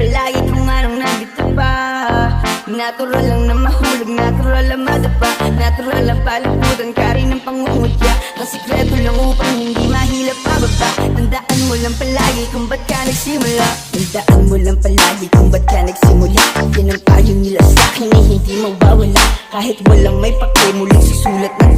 palagi kung anong nandito pa. Natural lang na mahulog, natural lang madapa, natural lang palaputan ka rin ng pangungutya. Ang sikreto lang upang hindi mahilap pababa. Tandaan mo lang palagi kung ba't ka nagsimula. Tandaan mo lang palagi kung ba't ka nagsimula. Yan ang payo nila sa'kin ay hindi mawawala. Kahit walang may pake, muling susulat na